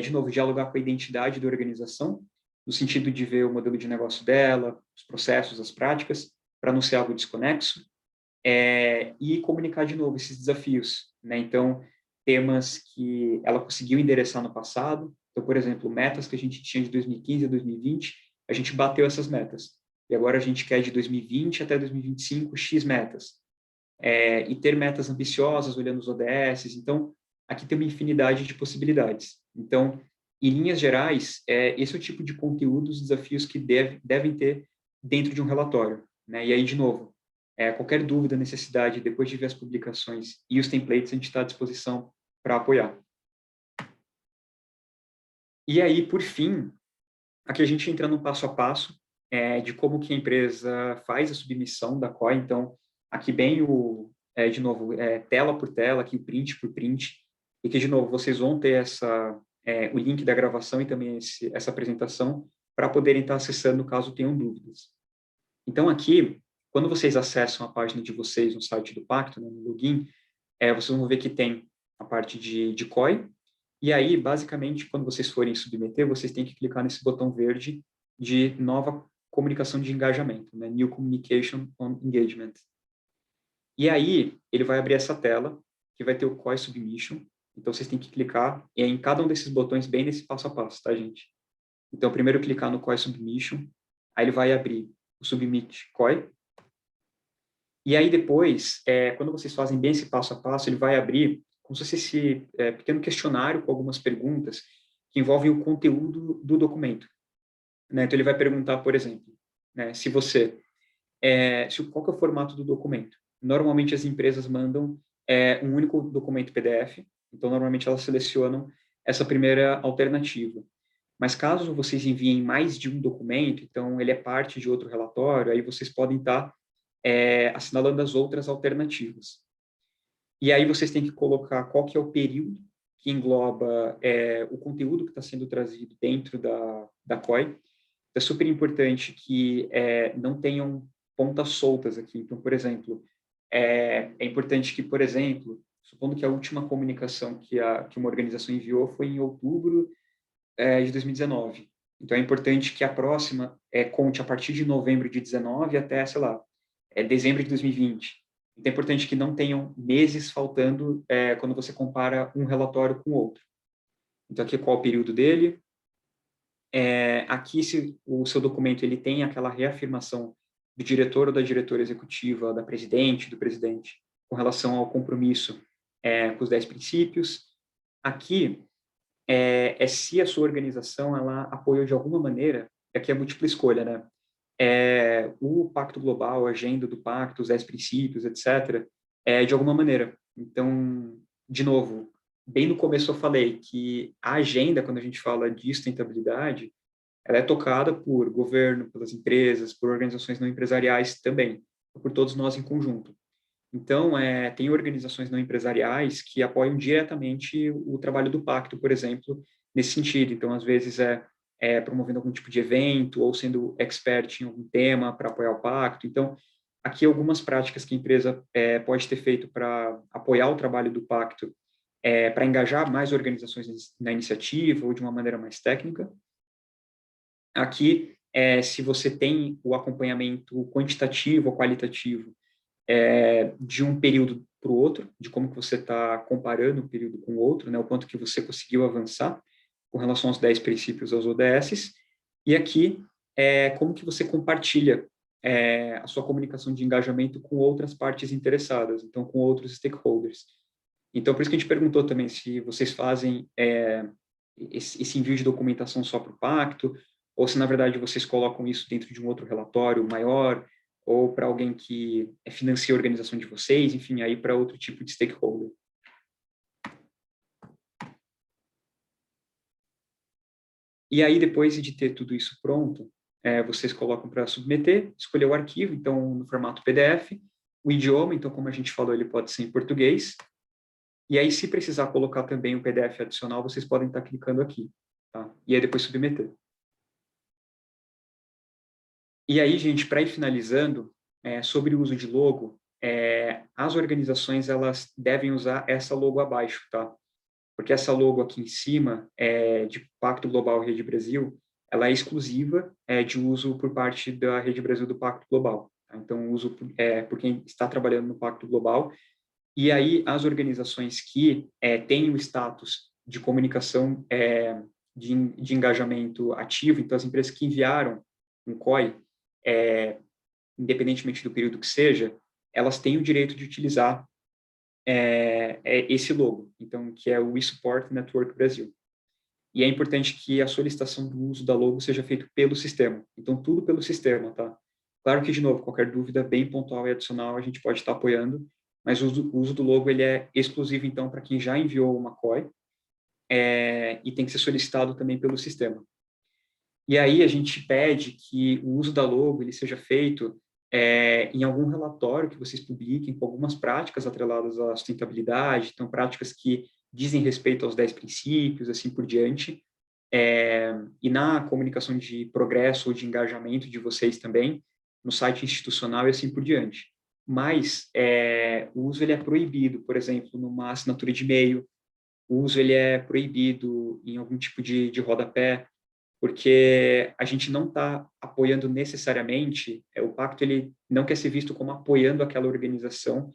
de novo, dialogar com a identidade da organização, no sentido de ver o modelo de negócio dela, os processos, as práticas, para não ser algo desconexo, e comunicar de novo esses desafios, né? Então, temas que ela conseguiu endereçar no passado. Então, por exemplo, metas que a gente tinha de 2015 a 2020, a gente bateu essas metas. E agora a gente quer de 2020 até 2025 X metas. E ter metas ambiciosas, olhando os ODS. Então, aqui tem uma infinidade de possibilidades. Então, em linhas gerais, esse é o tipo de conteúdo, os desafios que devem ter dentro de um relatório, né? E aí, de novo, qualquer dúvida, necessidade, depois de ver as publicações e os templates, a gente está à disposição para apoiar. E aí, por fim, aqui a gente entra no passo a passo de como que a empresa faz a submissão da COI. Então, aqui bem de novo, tela por tela, aqui print por print, e que, de novo, vocês vão ter o link da gravação e também essa apresentação para poderem estar acessando caso tenham dúvidas. Então, aqui, quando vocês acessam a página de vocês no site do Pacto, né, no login, vocês vão ver que tem a parte de COI, e aí, basicamente, quando vocês forem submeter, vocês têm que clicar nesse botão verde de nova comunicação de engajamento, né, New Communication on Engagement. E aí, ele vai abrir essa tela, que vai ter o COI Submission. Então, vocês têm que clicar em cada um desses botões bem nesse passo a passo, tá, gente? Então, primeiro clicar no COI Submission, aí ele vai abrir o Submit COI. E aí, depois, quando vocês fazem bem esse passo a passo, ele vai abrir como se fosse esse pequeno questionário com algumas perguntas que envolvem o conteúdo do documento. Né? Então, ele vai perguntar, por exemplo, né, qual que é o formato do documento. Normalmente, as empresas mandam um único documento PDF, então, normalmente, elas selecionam essa primeira alternativa. Mas, caso vocês enviem mais de um documento, então, ele é parte de outro relatório, aí vocês podem estar assinalando as outras alternativas. E aí, vocês têm que colocar qual que é o período que engloba o conteúdo que está sendo trazido dentro da COI. É super importante que não tenham pontas soltas aqui. Então, por exemplo, é importante que, por exemplo, supondo que a última comunicação que uma organização enviou foi em outubro de 2019. Então, é importante que a próxima conte a partir de novembro de 19 até, sei lá, dezembro de 2020. Então, é importante que não tenham meses faltando quando você compara um relatório com o outro. Então, aqui qual o período dele. Aqui, se o seu documento ele tem aquela reafirmação do diretor ou da diretora executiva, da presidente, do presidente, com relação ao compromisso com os 10 princípios. Aqui, se a sua organização ela apoiou de alguma maneira, aqui é múltipla escolha, né? O Pacto Global, a agenda do Pacto, os 10 princípios, etc., de alguma maneira. Então, de novo, bem no começo eu falei que a agenda, quando a gente fala de sustentabilidade, ela é tocada por governo, pelas empresas, por organizações não empresariais também, por todos nós em conjunto. Então, tem organizações não empresariais que apoiam diretamente o trabalho do Pacto, por exemplo, nesse sentido. Então, às vezes, promovendo algum tipo de evento ou sendo expert em algum tema para apoiar o Pacto. Então, aqui algumas práticas que a empresa pode ter feito para apoiar o trabalho do Pacto, para engajar mais organizações na iniciativa ou de uma maneira mais técnica. Aqui, se você tem o acompanhamento quantitativo ou qualitativo de um período para o outro, de como que você está comparando um período com o outro, né, o quanto que você conseguiu avançar com relação aos 10 princípios, aos ODS, e aqui, como que você compartilha a sua comunicação de engajamento com outras partes interessadas, então, com outros stakeholders. Então, por isso que a gente perguntou também se vocês fazem esse envio de documentação só para o Pacto, ou se, na verdade, vocês colocam isso dentro de um outro relatório maior, ou para alguém que financia a organização de vocês, enfim, aí para outro tipo de stakeholder. E aí, depois de ter tudo isso pronto, vocês colocam para submeter, escolher o arquivo, então, no formato PDF, o idioma, então, como a gente falou, ele pode ser em português, e aí, se precisar colocar também o PDF adicional, vocês podem estar clicando aqui, tá? E aí, depois submeter. E aí, gente, para ir finalizando, sobre o uso de logo, as organizações elas devem usar essa logo abaixo, tá? Porque essa logo aqui em cima, de Pacto Global Rede Brasil, ela é exclusiva de uso por parte da Rede Brasil do Pacto Global. Tá? Então, uso por quem está trabalhando no Pacto Global. E aí, as organizações que têm o status de comunicação de engajamento ativo, então, as empresas que enviaram um COI, independentemente do período que seja, elas têm o direito de utilizar esse logo, então, que é o We Support Network Brasil. E é importante que a solicitação do uso da logo seja feita pelo sistema. Então, tudo pelo sistema, tá? Claro que, de novo, qualquer dúvida bem pontual e adicional a gente pode estar apoiando, mas o uso do logo ele é exclusivo, então, para quem já enviou uma COI, e tem que ser solicitado também pelo sistema. E aí a gente pede que o uso da logo ele seja feito em algum relatório que vocês publiquem com algumas práticas atreladas à sustentabilidade, então práticas que dizem respeito aos 10 princípios, assim por diante, e na comunicação de progresso ou de engajamento de vocês também, no site institucional e assim por diante. Mas o uso ele é proibido, por exemplo, numa assinatura de e-mail, o uso ele é proibido em algum tipo de rodapé, porque a gente não está apoiando necessariamente, o pacto ele não quer ser visto como apoiando aquela organização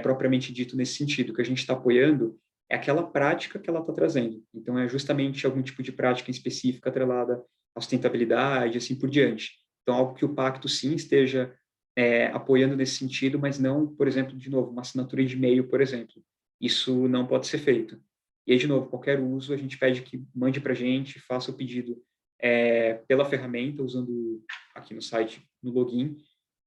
propriamente dito nesse sentido. O que a gente está apoiando é aquela prática que ela está trazendo. Então, é justamente algum tipo de prática específica atrelada à sustentabilidade, assim por diante. Então, algo que o pacto, sim, esteja apoiando nesse sentido, mas não, por exemplo, de novo, uma assinatura de e-mail, por exemplo. Isso não pode ser feito. E aí, de novo, qualquer uso, a gente pede que mande para a gente, faça o pedido pela ferramenta, usando aqui no site, no login,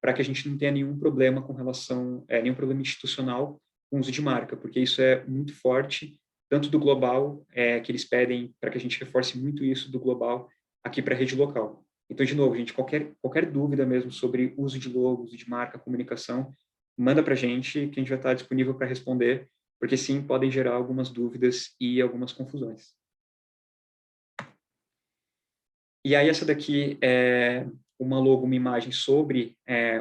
para que a gente não tenha nenhum problema com relação, nenhum problema institucional com o uso de marca, porque isso é muito forte, tanto do global, que eles pedem para que a gente reforce muito isso do global aqui para a rede local. Então, de novo, gente, qualquer dúvida mesmo sobre uso de logo, uso de marca, comunicação, manda para a gente, que a gente vai estar disponível para responder, porque sim, podem gerar algumas dúvidas e algumas confusões. E aí essa daqui é uma logo, uma imagem sobre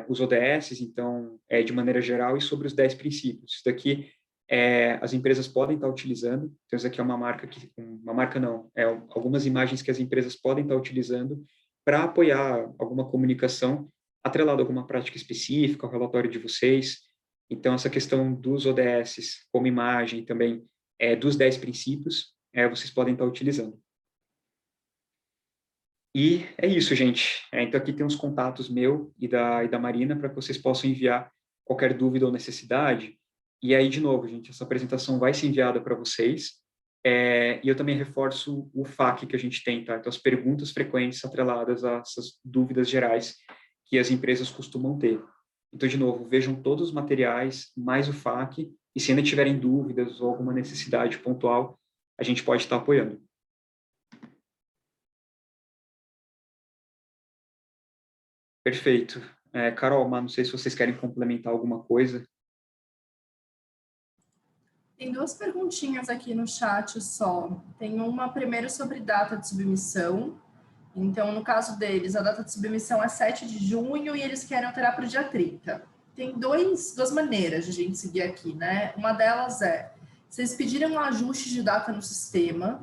os ODS, então, de maneira geral, e sobre os 10 princípios. Isso daqui as empresas podem estar utilizando, então isso aqui é uma marca não, algumas imagens que as empresas podem estar utilizando para apoiar alguma comunicação atrelada a alguma prática específica, ao relatório de vocês. Então, essa questão dos ODS como imagem também, dos 10 princípios, vocês podem estar utilizando. E é isso, gente. Então, aqui tem os contatos meu e da Marina para que vocês possam enviar qualquer dúvida ou necessidade. E aí, de novo, gente, essa apresentação vai ser enviada para vocês. E eu também reforço o FAQ que a gente tem, tá? Então, as perguntas frequentes atreladas a essas dúvidas gerais que as empresas costumam ter. Então, de novo, vejam todos os materiais, mais o FAQ, e se ainda tiverem dúvidas ou alguma necessidade pontual, a gente pode estar apoiando. Perfeito. Carol, mas não sei se vocês querem complementar alguma coisa. Tem duas perguntinhas aqui no chat só. Tem uma primeiro sobre data de submissão. Então, no caso deles, a data de submissão é 7 de junho e eles querem alterar para o dia 30. Tem duas maneiras de a gente seguir aqui, né? Uma delas vocês pediram um ajuste de data no sistema,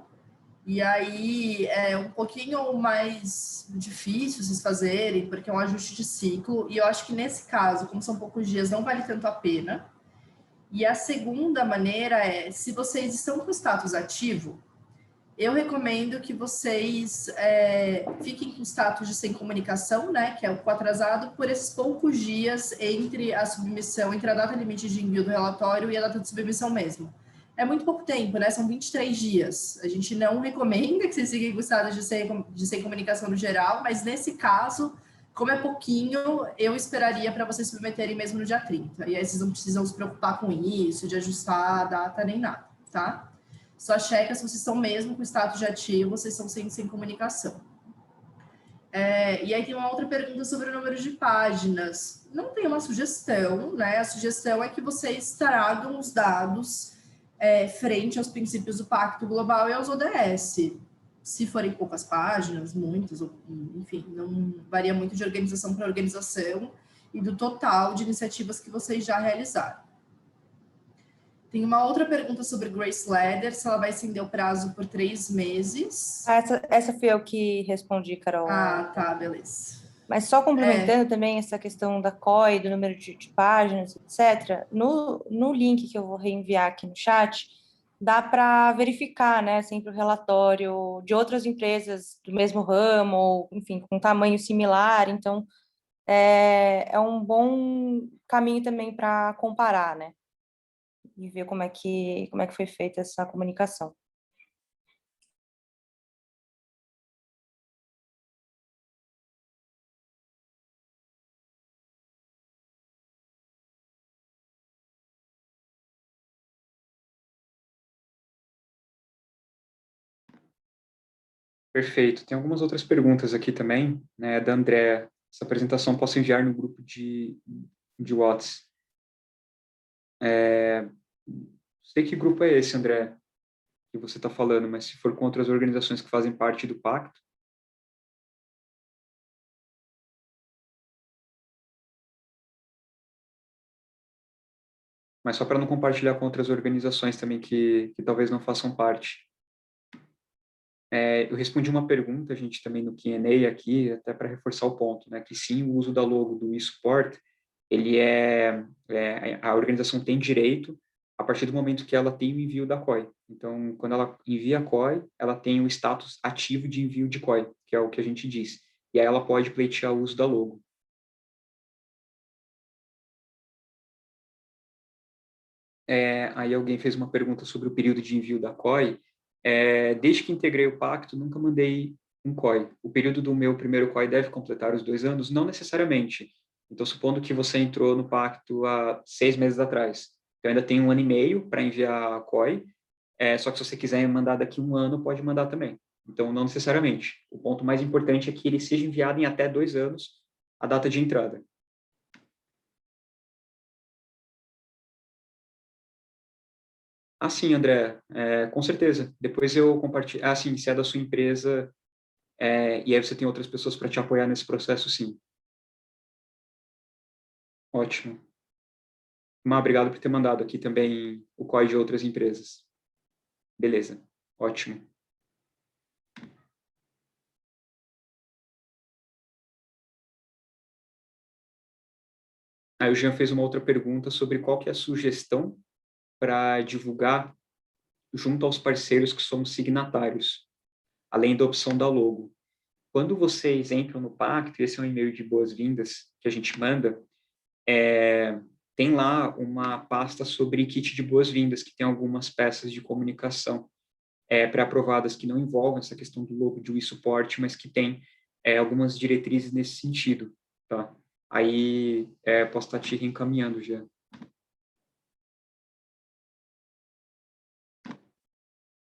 e aí é um pouquinho mais difícil vocês fazerem, porque é um ajuste de ciclo, e eu acho que nesse caso, como são poucos dias, não vale tanto a pena. E a segunda maneira se vocês estão com o status ativo, eu recomendo que vocês fiquem com o status de sem comunicação, né, que é o atrasado, por esses poucos dias entre a submissão, entre a data limite de envio do relatório e a data de submissão mesmo. É muito pouco tempo, né? São 23 dias. A gente não recomenda que vocês fiquem com o status de sem comunicação no geral, mas nesse caso, como é pouquinho, eu esperaria para vocês submeterem mesmo no dia 30. E aí vocês não precisam se preocupar com isso, de ajustar a data nem nada, tá? Só checa se vocês estão mesmo com status de ativo, vocês estão sem comunicação. E aí tem uma outra pergunta sobre o número de páginas. Não tem uma sugestão, né? A sugestão é que vocês tragam os dados frente aos princípios do Pacto Global e aos ODS. Se forem poucas páginas, muitas, enfim, não varia muito de organização para organização e do total de iniciativas que vocês já realizaram. Tem uma outra pergunta sobre Grace Ladder, se ela vai estender o prazo por 3 meses. Essa fui eu que respondi, Carol. Ah, tá, beleza. Mas só complementando também essa questão da COI, do número de páginas, etc., no link que eu vou reenviar aqui no chat, dá para verificar, né, sempre o relatório de outras empresas do mesmo ramo, ou, enfim, com tamanho similar, então é um bom caminho também para comparar, né, e ver como é que foi feita essa comunicação. Perfeito. Tem algumas outras perguntas aqui também, né, da Andréa. Essa apresentação posso enviar no grupo de Whats. Sei que grupo é esse, André, que você está falando, mas se for com outras organizações que fazem parte do pacto. Mas só para não compartilhar com outras organizações também que talvez não façam parte. Eu respondi uma pergunta, a gente também no Q&A aqui, até para reforçar o ponto, né, que sim, o uso da logo do eSupport, ele a organização tem direito a partir do momento que ela tem o envio da COI. Então, quando ela envia a COI, ela tem o status ativo de envio de COI, que é o que a gente diz. E aí ela pode pleitear o uso da logo. Aí alguém fez uma pergunta sobre o período de envio da COI. Desde que integrei o pacto, nunca mandei um COI. O período do meu primeiro COI deve completar os 2 anos? Não necessariamente. Então, supondo que você entrou no pacto há 6 meses atrás, eu ainda tenho 1 ano e meio para enviar a COI, só que se você quiser mandar daqui 1 ano, pode mandar também. Então, não necessariamente. O ponto mais importante é que ele seja enviado em até 2 anos a data de entrada. Ah, sim, André, com certeza. Depois eu compartilho. Ah, sim, se é da sua empresa, e aí você tem outras pessoas para te apoiar nesse processo, sim. Ótimo. Mas obrigado por ter mandado aqui também o código de outras empresas. Beleza, ótimo. Aí o Jean fez uma outra pergunta sobre qual que é a sugestão para divulgar junto aos parceiros que somos signatários, além da opção da logo. Quando vocês entram no pacto, esse é um e-mail de boas-vindas que a gente manda, tem lá uma pasta sobre kit de boas-vindas, que tem algumas peças de comunicação pré-aprovadas que não envolvem essa questão do logo de e-suporte, mas que tem algumas diretrizes nesse sentido, tá? Aí posso estar te reencaminhando já.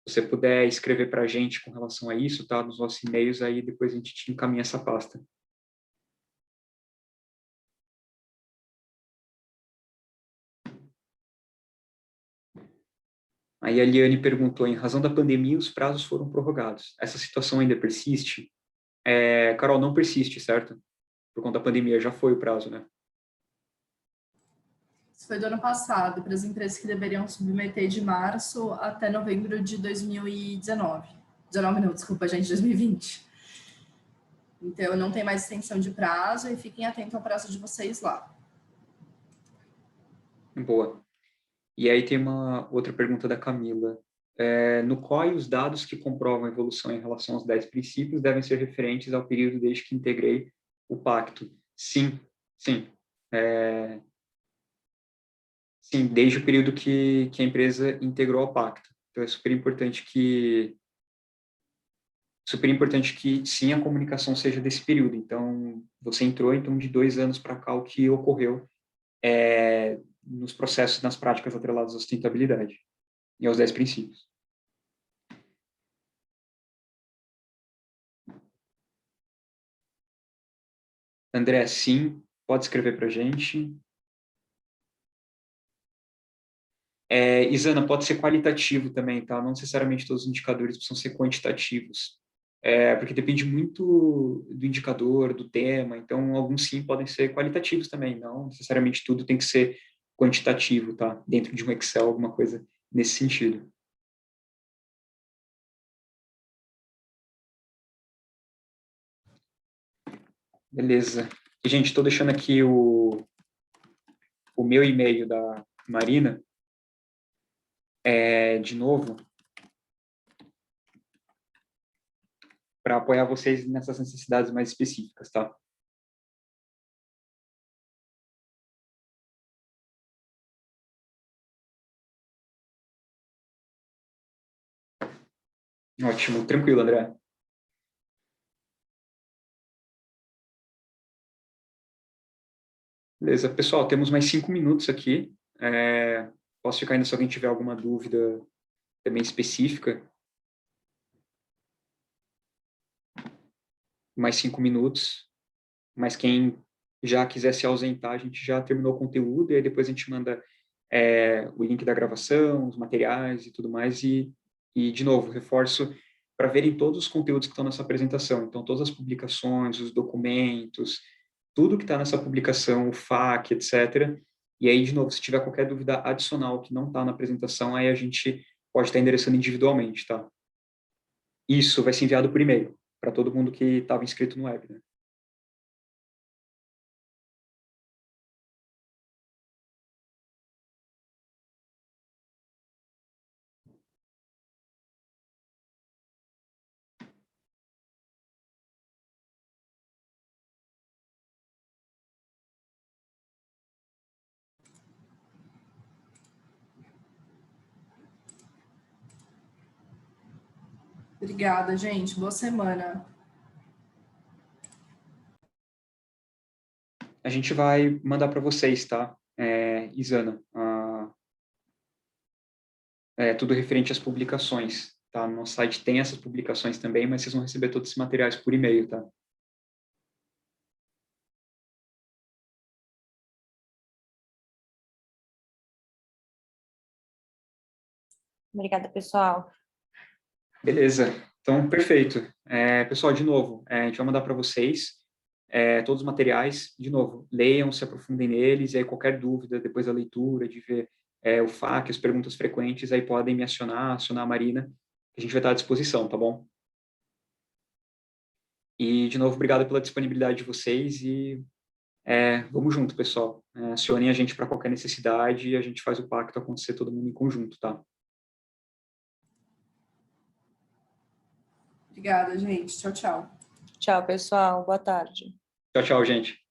Se você puder escrever para a gente com relação a isso, tá? Nos nossos e-mails, aí depois a gente te encaminha essa pasta. Aí a Liane perguntou, em razão da pandemia, os prazos foram prorrogados. Essa situação ainda persiste? Carol, não persiste, certo? Por conta da pandemia, já foi o prazo, né? Isso foi do ano passado, para as empresas que deveriam submeter de março até novembro de 2019. 19 não, desculpa, gente, 2020. Então, não tem mais extensão de prazo e fiquem atentos ao prazo de vocês lá. Boa. E aí tem uma outra pergunta da Camila. No COI, os dados que comprovam a evolução em relação aos 10 princípios devem ser referentes ao período desde que integrei o pacto. Sim, sim. Sim, desde o período que a empresa integrou ao pacto. Então, é super importante que sim, a comunicação seja desse período. Então, você entrou, então, de 2 anos para cá, o que ocorreu nos processos, nas práticas atreladas à sustentabilidade e aos 10 princípios. André, sim, pode escrever para a gente. Isana, pode ser qualitativo também, tá? Não necessariamente todos os indicadores precisam ser quantitativos, porque depende muito do indicador, do tema, então alguns sim podem ser qualitativos também, não necessariamente tudo tem que ser quantitativo, tá? Dentro de um Excel, alguma coisa nesse sentido. Beleza. E, gente, estou deixando aqui o meu e-mail da Marina, de novo, para apoiar vocês nessas necessidades mais específicas, tá? Ótimo, tranquilo, André. Beleza, pessoal, temos mais 5 minutos aqui. Posso ficar ainda se alguém tiver alguma dúvida também específica. mais 5 minutos, mas quem já quiser se ausentar, a gente já terminou o conteúdo, e aí depois a gente manda o link da gravação, os materiais e tudo mais, e de novo, reforço para verem todos os conteúdos que estão nessa apresentação, então todas as publicações, os documentos, tudo que está nessa publicação, o FAQ, etc. E aí, de novo, se tiver qualquer dúvida adicional que não está na apresentação, aí a gente pode estar endereçando individualmente, tá? Isso vai ser enviado por e-mail para todo mundo que estava inscrito no webinar. Obrigada, gente. Boa semana. A gente vai mandar para vocês, tá, Isana? Tudo referente às publicações, tá? No nosso site tem essas publicações também, mas vocês vão receber todos esses materiais por e-mail, tá? Obrigada, pessoal. Beleza. Então, perfeito. Pessoal, de novo, a gente vai mandar para vocês todos os materiais. De novo, leiam, se aprofundem neles, e aí qualquer dúvida, depois da leitura, de ver o FAQ, as perguntas frequentes, aí podem me acionar a Marina, que a gente vai estar à disposição, tá bom? E, de novo, obrigado pela disponibilidade de vocês e vamos junto, pessoal. Acionem a gente para qualquer necessidade e a gente faz o pacto acontecer todo mundo em conjunto, tá? Obrigada, gente. Tchau, tchau. Tchau, pessoal. Boa tarde. Tchau, tchau, gente.